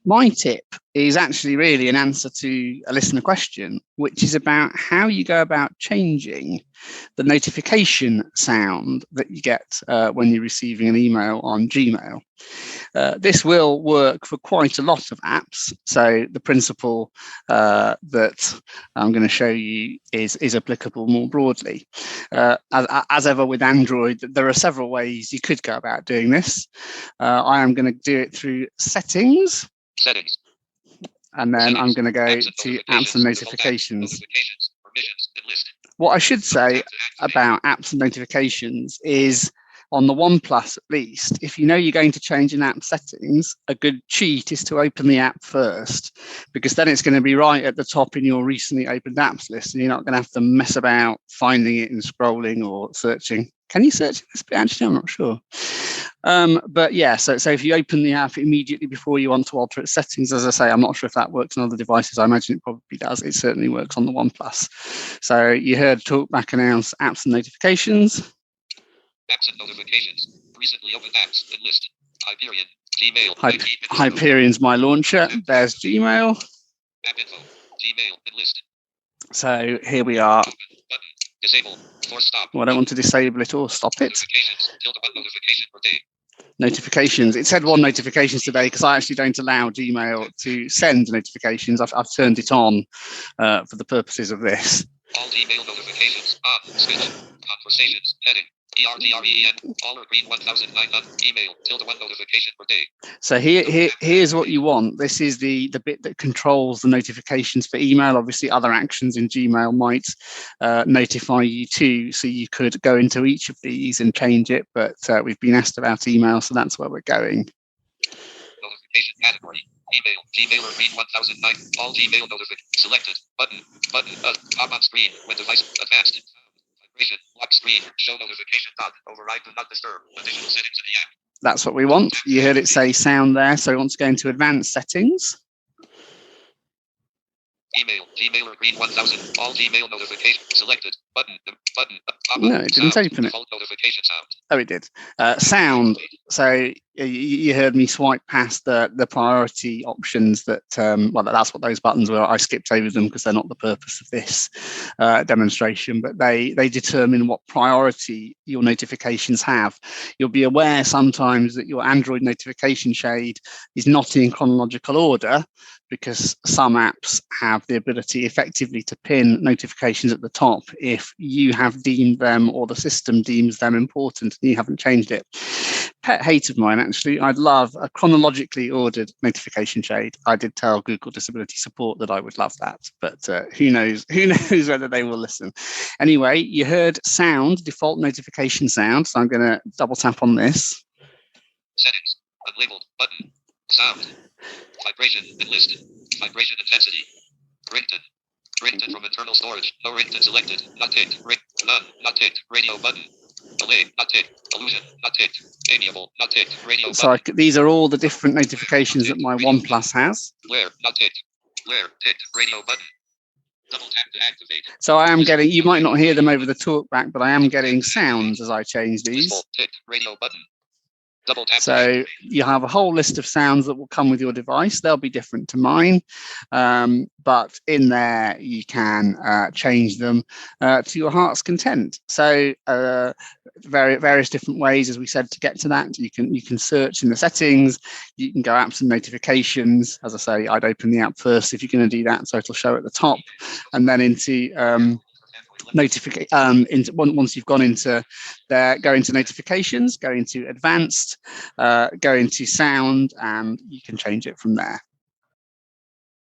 My tip is actually really an answer to a listener question, which is about how you go about changing the notification sound that you get when you're receiving an email on Gmail. This will work for quite a lot of apps. So the principle that I'm going to show you is applicable more broadly. As ever with Android, there are several ways you could go about doing this. I am going to do it through settings. And then I'm going to go to apps and notifications. What I should say about apps and notifications is, on the OnePlus at least, if you know you're going to change an app settings, a good cheat is to open the app first, because then it's going to be right at the top in your recently opened apps list, and you're not going to have to mess about finding it and scrolling or searching. Can you search this bit? Actually, I'm not sure. But yeah, so if you open the app immediately before you want to alter its settings, as I say, I'm not sure if that works on other devices. I imagine it probably does. It certainly works on the OnePlus. So you heard TalkBack announce apps and notifications. Apps and notifications. Recently opened apps and list. Hyperion. Gmail. Hyperion's my launcher. There's Gmail. App info. Gmail and list. So here we are. Button. Disable. Force stop. Well, I don't want to disable it or stop it. Notification per day. Notifications. It said 1 notifications today because I actually don't allow Gmail to send notifications. I've turned it on for the purposes of this. All Gmail notifications on. Switch. Conversations. Heading. ERDREN. All are green 1009 email. ~1 notification per day. So here's what you want. This is the bit that controls the notifications for email. Obviously, other actions in Gmail might notify you too. So you could go into each of these and change it. But we've been asked about email, so that's where we're going. Notification category. Email. Gmail green 1009. All Gmail notifications. Selected. Button. Pop on screen. When device advanced. Vibration. Lock screen. Show notification dot. Override do not disturb. Additional settings in the app. That's what we want. You heard it say sound there. So we want to go into advanced settings. Email. Gmail green 1000. All Gmail notifications. Selected. Button. No, it didn't open it. Notification sound. Oh, it did. Sound. So you heard me swipe past the priority options that, well, that's what those buttons were. I skipped over them because they're not the purpose of this demonstration, but they determine what priority your notifications have. You'll be aware sometimes that your Android notification shade is not in chronological order, because some apps have the ability effectively to pin notifications at the top if you have deemed them or the system deems them important and you haven't changed it. Pet hate of mine, actually. I'd love a chronologically ordered notification shade. I did tell Google Disability Support that I would love that, but who knows whether they will listen. Anyway, you heard sound, default notification sound. So I'm going to double tap on this. Settings. Unlabeled. Button. Sound. Vibration and list. Vibration intensity. Ringtone. Ringtone from internal storage. No ringtone selected. Not ticked. None. Not ticked. Radio button. Delay. Not ticked. Illusion. Not ticked. Amiable. Not ticked. Radio button. So these are all the different notifications that my OnePlus has. Glare. Not ticked. Glare. Ticked. Radio button. Double tap to activate. So I am getting, you might not hear them over the talkback, but I am getting sounds as I change these. Ticked. Radio button. Double tap. So you have a whole list of sounds that will come with your device. They'll be different to mine, but in there you can change them to your heart's content. So various different ways, as we said, to get to that. You can search in the settings. You can go apps and notifications. As I say, I'd open the app first if you're going to do that, so it'll show at the top, and then into once you've gone into there, go into notifications, go into advanced, go into sound, and you can change it from there.